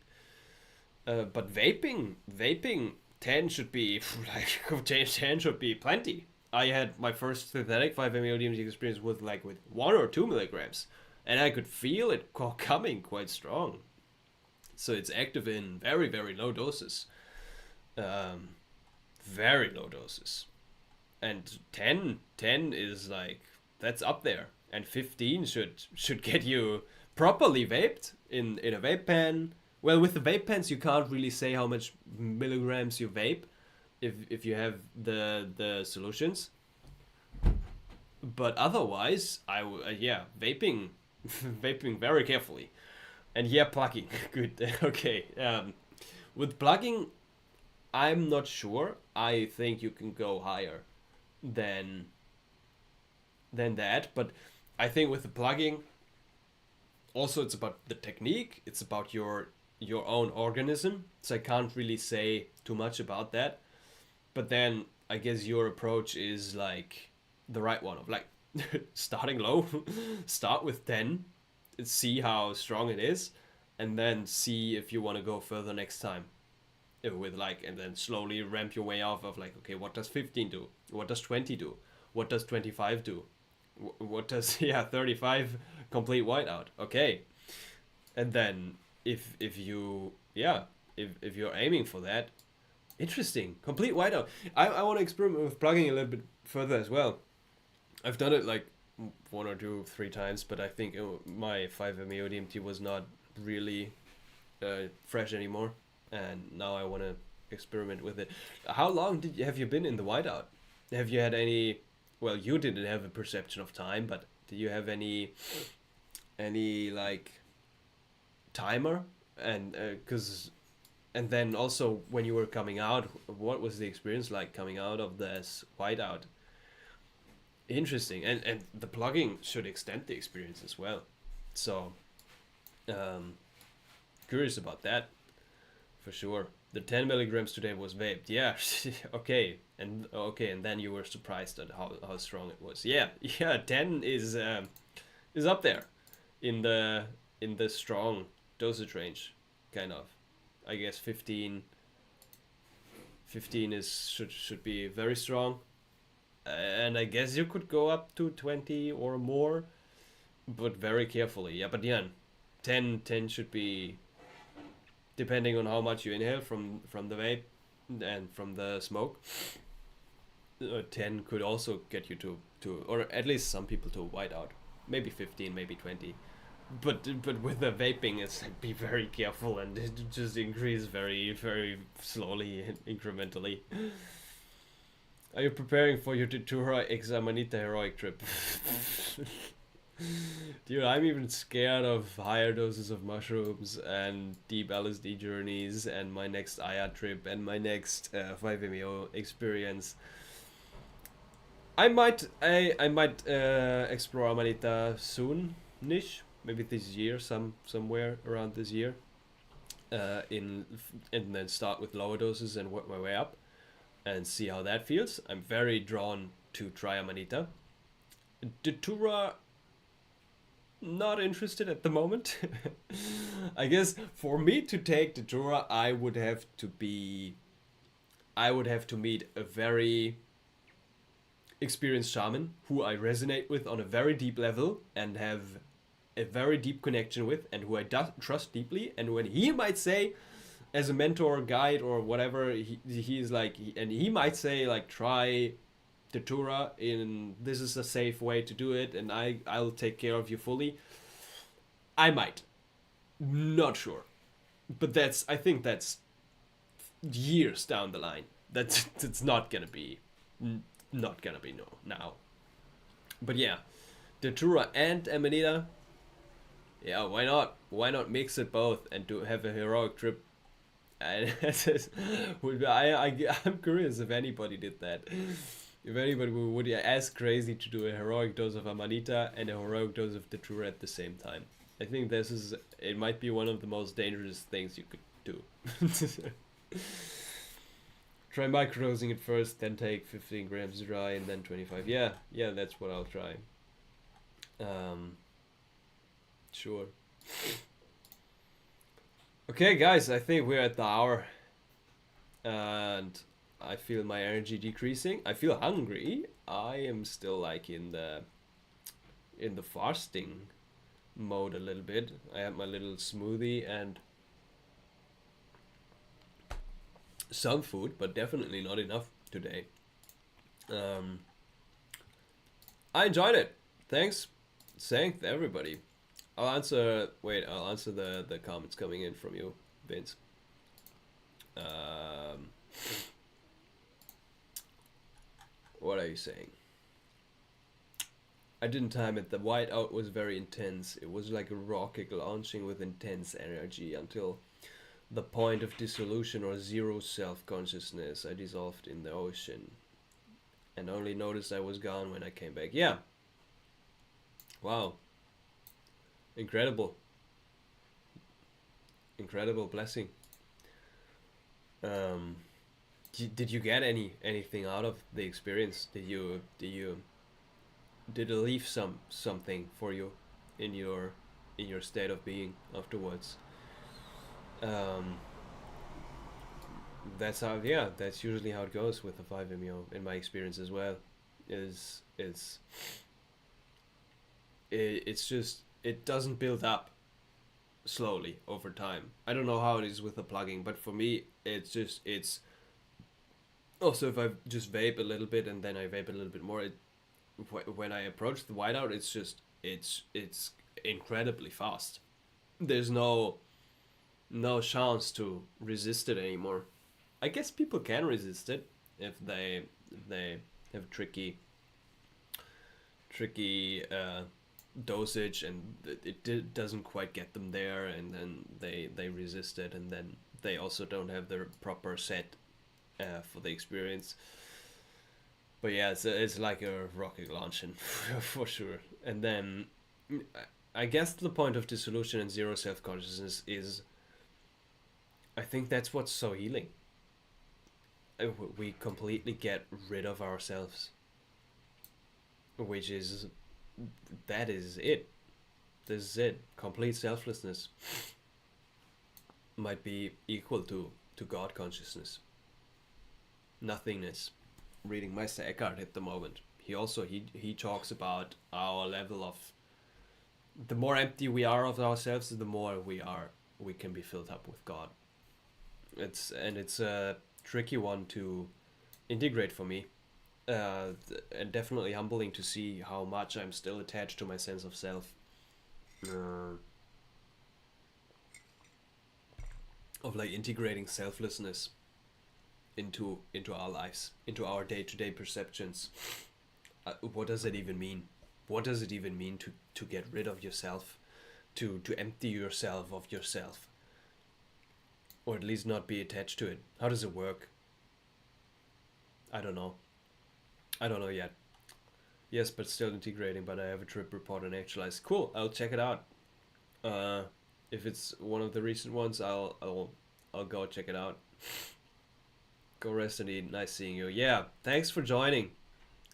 But vaping 10 should be like 10 should be plenty. I had my first synthetic 5-MeO DMT experience with 1 or 2 milligrams, and I could feel it coming quite strong. So it's active in very, very low doses. Very low doses. And 10 is like, that's up there. And 15 should get you properly vaped in a vape pen. Well, with the vape pens, you can't really say how much milligrams you vape if you have the solutions. But otherwise, vaping vaping very carefully. And yeah, plugging. Good. Okay. With plugging, I'm not sure. I think you can go higher than that. But I think with the plugging, also it's about the technique. It's about your own organism. So I can't really say too much about that. But then I guess your approach is like the right one of like starting low, start with 10, see how strong it is, and then see if you want to go further next time with like, and then slowly ramp your way off of like, okay, what does 15 do? What does 20 do? What does 25 do? What does, yeah, 35 complete whiteout? Okay. And then if you, yeah, if you're aiming for that, interesting, complete whiteout. I want to experiment with plugging a little bit further as well. I've done it like one or two, three times, but I think my 5-MeO DMT was not really fresh anymore, and now I want to experiment with it. How long have you been in the whiteout? Have you had any? Well, you didn't have a perception of time, but do you have any like timer? And because and then also when you were coming out, what was the experience like coming out of this whiteout? Interesting, and the plugging should extend the experience as well. So, curious about that, for sure. The 10 milligrams today was vaped. Yeah, okay, and then you were surprised at how strong it was. Yeah, 10 is up there, in the strong dosage range, kind of. I guess 15 is should be very strong. And I guess you could go up to 20 or more, but very carefully. Yeah, but yeah, 10 should be, depending on how much you inhale from the vape and from the smoke. 10 could also get you to, or at least some people, to white out. Maybe 15, maybe 20. But with the vaping, it's like, be very careful and just increase very, very slowly, incrementally. Are you preparing for your Datura X Amanita heroic trip? Dude, I'm even scared of higher doses of mushrooms and deep LSD journeys and my next Aya trip and my next 5-MeO experience. I might explore Amanita soon-ish, maybe this year, somewhere around this year, and then start with lower doses and work my way up and see how that feels. I'm very drawn to try Amanita. Datura, not interested at the moment. I guess for me to take Datura, I would have to meet a very experienced shaman who I resonate with on a very deep level and have a very deep connection with, and who I trust deeply, and when he might say, as a mentor, guide, or whatever, he's like, and he might say like, try Datura, this is a safe way to do it, and I'll take care of you fully. I might, not sure, but I think that's years down the line. That's not gonna be no now. But yeah, Datura and Amanita. Yeah, why not? Why not mix it both and have a heroic trip? I'm curious if anybody did that. If anybody would as crazy to do a heroic dose of Amanita and a heroic dose of Datura at the same time. I think it might be one of the most dangerous things you could do. Try microdosing it first, then take 15 grams dry and then 25. Yeah, that's what I'll try. Sure. Okay, guys, I think we're at the hour, and I feel my energy decreasing. I feel hungry. I am still like in the fasting mode a little bit. I had my little smoothie and some food, but definitely not enough today. I enjoyed it. Thanks everybody. I'll answer the comments coming in from you, Vince. What are you saying? I didn't time it. The whiteout was very intense. It was like a rocket launching with intense energy until the point of dissolution or zero self-consciousness. I dissolved in the ocean and only noticed I was gone when I came back. Yeah. Wow. Incredible blessing. Did you get anything out of the experience? Did it leave something for you in your state of being afterwards? Um, that's how, yeah, that's usually how it goes with the 5-MeO in my experience as well. Is it's just, it doesn't build up slowly over time. I don't know how it is with the plugging, but for me, it's also, if I just vape a little bit and then I vape a little bit more, when I approach the whiteout, it's incredibly fast. There's no chance to resist it anymore. I guess people can resist it if they have tricky dosage, and doesn't quite get them there, and then they resist it, and then they also don't have the proper set for the experience. But yeah, it's like a rocket launching for sure. And then I guess the point of dissolution and zero self consciousness is, I think that's what's so healing. We completely get rid of ourselves, which is, that is it. This is it. Complete selflessness might be equal to God consciousness. Nothingness. Reading Meister Eckhart at the moment. He talks about our level of, the more empty we are of ourselves, the more we can be filled up with God. It's a tricky one to integrate for me, and definitely humbling to see how much I'm still attached to my sense of self, of like integrating selflessness into our lives, into our day-to-day perceptions. What does it even mean? What does it even mean to get rid of yourself, to empty yourself of yourself, or at least not be attached to it? How does it work? I don't know yet. Yes, but still integrating. But I have a trip report on Actualize. Cool, I'll check it out. If it's one of the recent ones, I'll go check it out. Go rest and eat. Nice seeing you. Yeah, thanks for joining.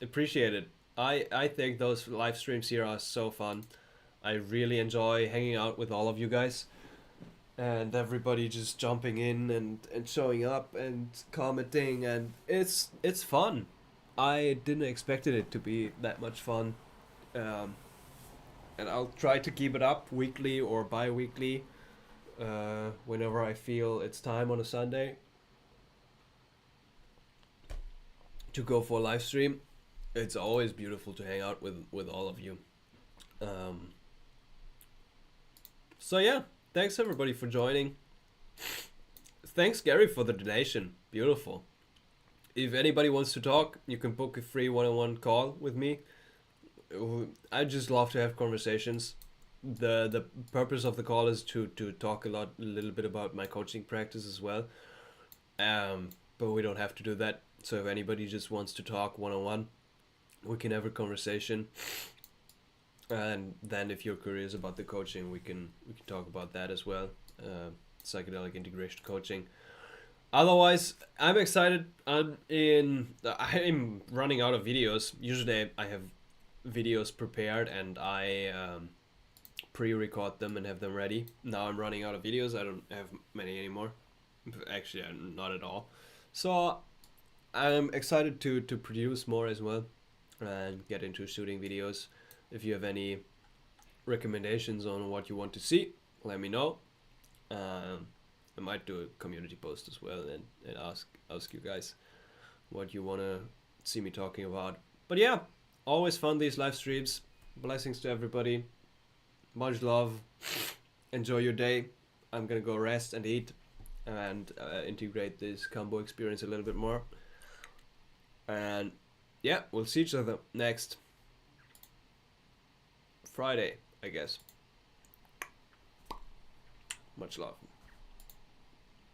Appreciate it. I think those live streams here are so fun. I really enjoy hanging out with all of you guys, and everybody just jumping in and showing up and commenting, and it's fun. I didn't expect it to be that much fun. And I'll try to keep it up weekly or bi-weekly, whenever I feel it's time on a Sunday to go for a live stream. It's always beautiful to hang out with all of you. So yeah, thanks everybody for joining. Thanks Gary for the donation. Beautiful. If anybody wants to talk, you can book a free one-on-one call with me. I just love to have conversations. The purpose of the call is to talk a little bit about my coaching practice as well. But we don't have to do that. So if anybody just wants to talk one-on-one, we can have a conversation. And then if you're curious about the coaching, we can talk about that as well. Psychedelic integration coaching. Otherwise, I'm excited. I'm running out of videos. Usually I have videos prepared and I pre-record them and have them ready. Now I'm running out of videos. I don't have many anymore. Actually, not at all. So I'm excited to produce more as well and get into shooting videos. If you have any recommendations on what you want to see, let me know. I might do a community post as well and ask you guys what you want to see me talking about. But yeah, always fun these live streams. Blessings to everybody. Much love. Enjoy your day. I'm gonna go rest and eat and integrate this Kambo experience a little bit more. And yeah, we'll see each other next Friday, I guess. Much love.